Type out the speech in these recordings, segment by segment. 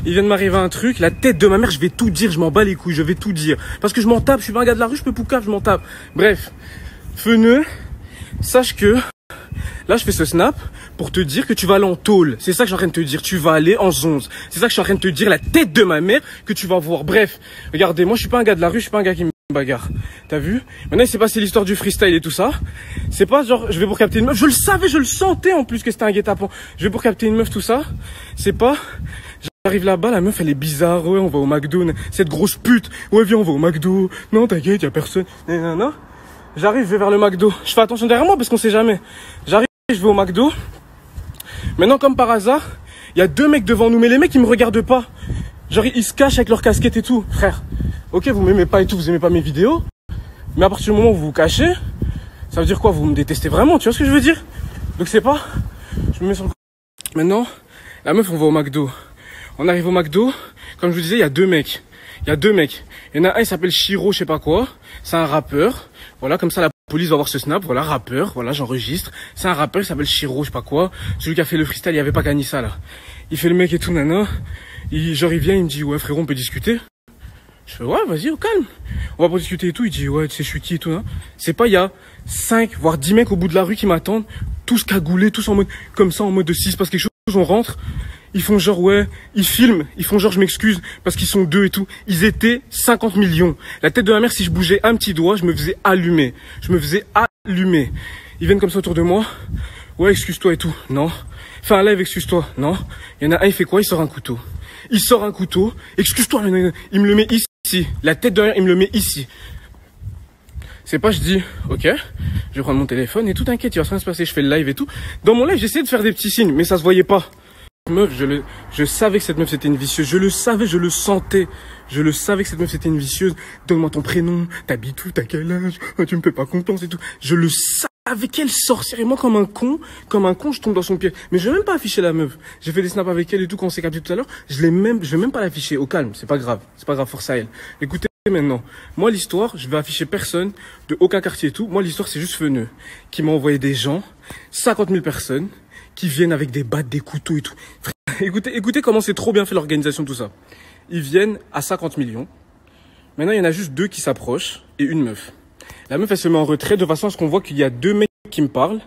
il vient de m'arriver un truc, la tête de ma mère, je vais tout dire, je m'en bats les couilles, je vais tout dire. Parce que je m'en tape, je suis pas un gars de la rue, je peux poucave, je m'en tape. Bref, Feneux, sache que là je fais ce snap pour te dire que tu vas aller en tôle. C'est ça que je suis en train de te dire, tu vas aller en zonze. C'est ça que je suis en train de te dire, la tête de ma mère que tu vas voir. Bref, regardez, moi je suis pas un gars de la rue, je suis pas un gars qui me bagarre. T'as vu? Maintenant il s'est passé l'histoire du freestyle et tout ça. C'est pas genre je vais pour capter une meuf, je le savais, je le sentais en plus que c'était un guet-apens. Je vais pour capter une meuf, tout ça. C'est pas... J'arrive là-bas, la meuf elle est bizarre, ouais on va au McDo, cette grosse pute, ouais viens on va au McDo, non t'inquiète y'a personne, non. J'arrive, je vais vers le McDo, je fais attention derrière moi parce qu'on sait jamais. J'arrive, je vais au McDo, maintenant comme par hasard, il y a deux mecs devant nous, mais les mecs ils me regardent pas, genre ils se cachent avec leur casquette et tout, frère. Ok vous m'aimez pas et tout, vous aimez pas mes vidéos, mais à partir du moment où vous vous cachez, ça veut dire quoi, vous me détestez vraiment, tu vois ce que je veux dire? Donc c'est pas, je me mets sur le... Maintenant, la meuf on va au McDo. On arrive au McDo, comme je vous disais, il y a deux mecs. Il y en a un, il s'appelle Shiro, je sais pas quoi. C'est un rappeur. Voilà, comme ça la police va voir ce snap. Voilà, rappeur. Voilà, j'enregistre. C'est un rappeur, il s'appelle Shiro, je sais pas quoi. Celui qui a fait le freestyle, il y avait pas Kanissa là. Il fait le mec et tout, nana. Genre il vient, il me dit, ouais frérot, on peut discuter. Je fais, ouais, vas-y, au calme. On va pas discuter et tout. Il dit, ouais, tu sais, je suis qui et tout, hein. C'est pas, il y a 5, voire 10 mecs au bout de la rue qui m'attendent. Tous cagoulés, tous en mode, comme ça, en mode de 6, parce que quelque chose, on rentre. Ils font genre, ouais, ils filment, ils font genre, je m'excuse, parce qu'ils sont deux et tout. Ils étaient 50 millions. La tête de ma mère, si je bougeais un petit doigt, je me faisais allumer. Ils viennent comme ça autour de moi. Ouais, excuse-toi et tout. Non. Fais un live, excuse-toi. Non. Il y en a un, il fait quoi? Il sort un couteau. Excuse-toi. Il me le met ici. La tête de ma mère, il me le met ici. C'est pas, je dis, ok, je vais prendre mon téléphone et tout, t'inquiète, il va rien se passer. Je fais le live et tout. Dans mon live, j'essayais de faire des petits signes, mais ça se voyait pas. Meuf, je savais que cette meuf c'était une vicieuse, je le savais, je le sentais, je le savais que cette meuf c'était une vicieuse. Donne-moi ton prénom, t'habites où, t'as quel âge, tu me fais pas confiance et tout. Je le savais, quelle sorcière. Et moi comme un con, je tombe dans son pied. Mais je vais même pas afficher la meuf. J'ai fait des snaps avec elle et tout quand on s'est capté tout à l'heure. Je vais même pas l'afficher. Au calme, c'est pas grave, force à elle. Écoutez maintenant, moi l'histoire, je vais afficher personne de aucun quartier et tout. Moi l'histoire c'est juste Feneux qui m'a envoyé des gens, 50 000 personnes. Qui viennent avec des battes, des couteaux et tout. Écoutez comment c'est trop bien fait l'organisation, tout ça. Ils viennent à 50 millions. Maintenant, il y en a juste deux qui s'approchent et une meuf. La meuf, elle se met en retrait de façon à ce qu'on voit qu'il y a deux mecs qui me parlent.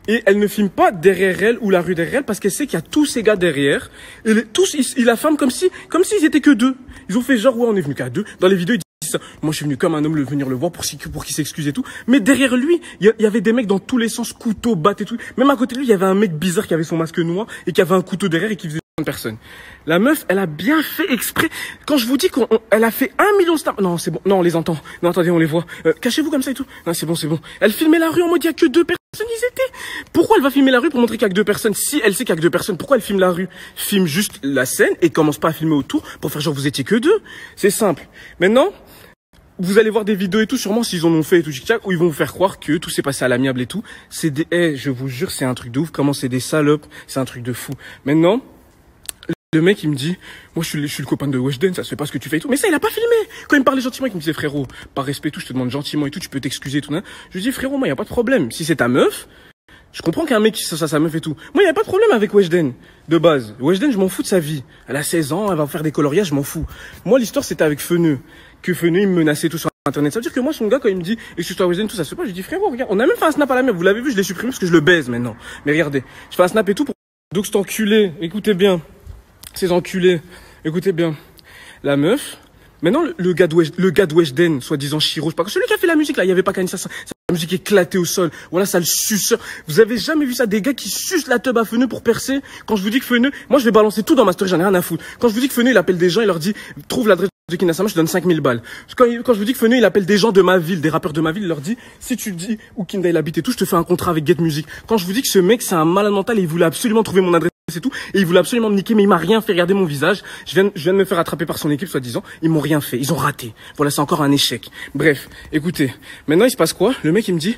Et elle ne filme pas derrière elle ou la rue derrière elle parce qu'elle sait qu'il y a tous ces gars derrière. Et tous, ils la filment comme s'ils étaient que deux. Ils ont fait genre, ouais, on est venu qu'à deux. Dans les vidéos, ils disent ça. Moi, je suis venu comme un homme venir le voir pour qu'il s'excuse et tout. Mais derrière lui, il y avait des mecs dans tous les sens, couteaux, battes et tout. Même à côté de lui, il y avait un mec bizarre qui avait son masque noir et qui avait un couteau derrière et qui faisait personne. La meuf, elle a bien fait exprès. Quand je vous dis qu'elle a fait 1 million de snaps. Non, c'est bon. Non, on les entend. Non, attendez, on les voit. Cachez-vous comme ça et tout. Non, c'est bon. Elle filmait la rue en mode il y a que deux personnes. Ils étaient. Pourquoi elle va filmer la rue pour montrer qu'il y a que deux personnes? Si elle sait qu'il y a que deux personnes, pourquoi elle filme la rue? Filme juste la scène et commence pas à filmer autour pour faire genre vous étiez que deux. C'est simple. Maintenant, vous allez voir des vidéos et tout, sûrement s'ils en ont fait et tout, où ils vont vous faire croire que tout s'est passé à l'amiable et tout. C'est des, je vous jure, c'est un truc de ouf. Comment c'est des salopes, c'est un truc de fou. Maintenant, le mec, il me dit, moi, je suis le copain de Weshden, ça se fait pas ce que tu fais et tout. Mais ça, il a pas filmé. Quand il me parlait gentiment, il me disait, frérot, par respect et tout, je te demande gentiment et tout, tu peux t'excuser et tout, hein. Je lui dis, frérot, moi, y a pas de problème. Si c'est ta meuf, je comprends qu'un mec, ça, sa meuf et tout. Moi, y a pas de problème avec Weshden, de base. Weshden, je m'en fous de sa vie. Elle a 16 ans, elle va faire des coloriages, je m'en fous. Moi, l'histoire, c'était avec Feneux. Que Feneux, il me menaçait tout sur Internet. Ça veut dire que moi, son gars, quand il me dit, excuse-toi, Weshden, tout ça se fait pas, je lui dis, frérot, regarde, on a même fait un snap à la meuf. Vous l'avez vu, je l'ai supprimé parce que je le baise maintenant. Mais regardez, je fais un snap et tout pour... Donc, cet enculé, écoutez bien. Ces enculés, écoutez bien. La meuf, maintenant le gars de Weshden, soi-disant Shiro, je sais pas, celui qui a fait la musique là, il y avait pas Kanissa, sa musique éclatée au sol. Voilà, ça le suceur. Vous avez jamais vu ça, des gars qui sucent la teub à Feneux pour percer? Quand je vous dis que Feneux, moi je vais balancer tout dans ma story, j'en ai rien à foutre. Quand je vous dis que Feneux, il appelle des gens, il leur dit, trouve l'adresse de Kinasama, je te donne 5000 balles. Quand je vous dis que Feneux, il appelle des gens de ma ville, des rappeurs de ma ville, il leur dit, si tu dis où Kinda il habite et tout, je te fais un contrat avec Get Music. Quand je vous dis que ce mec, c'est un malade mental et il voulait absolument trouver mon adresse et tout, et il voulait absolument me niquer, mais il m'a rien fait. Regarder mon visage. Je viens de me faire attraper par son équipe, soi-disant. Ils m'ont rien fait. Ils ont raté. Voilà, c'est encore un échec. Bref, écoutez. Maintenant, il se passe quoi? Le mec, il me dit,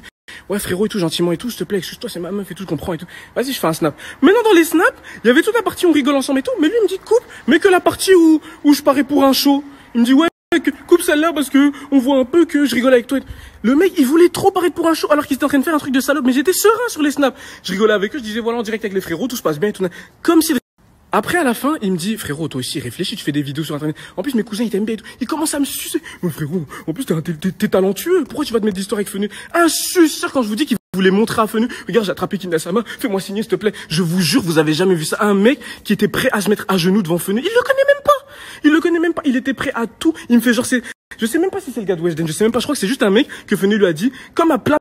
ouais, frérot et tout, gentiment et tout, s'il te plaît, excuse-toi, c'est ma meuf et tout, je comprends et tout. Vas-y, je fais un snap. Maintenant, dans les snaps, il y avait toute la partie où on rigole ensemble et tout, mais lui, il me dit, coupe, mais que la partie où je parais pour un show. Il me dit, ouais, coupe celle-là parce que on voit un peu que je rigole avec toi. Le mec, il voulait trop paraître pour un show alors qu'il était en train de faire un truc de salope, mais j'étais serein sur les snaps. Je rigolais avec eux, je disais voilà en direct avec les frérots, tout se passe bien et tout. Comme si Après, à la fin, il me dit, frérot, toi aussi, réfléchis, tu fais des vidéos sur Internet. En plus, mes cousins, ils t'aiment bien et tout. Il commence à me sucer. Mais frérot, en plus, t'es talentueux. Pourquoi tu vas te mettre d'histoire avec Fenu? Un suceur, quand je vous dis qu'il voulait montrer à Fenu. Regarde, j'ai attrapé Kinasama. Fais-moi signer, s'il te plaît. Je vous jure, vous avez jamais vu ça. Un mec qui était prêt à se mettre à genoux devant Fenu. Il le connaît même pas. Il le connaît même pas. Il était prêt à tout. Il me fait genre, je sais même pas si c'est le gars de Weshden. Je sais même pas. Je crois que c'est juste un mec que Fenu lui a dit, comme à plat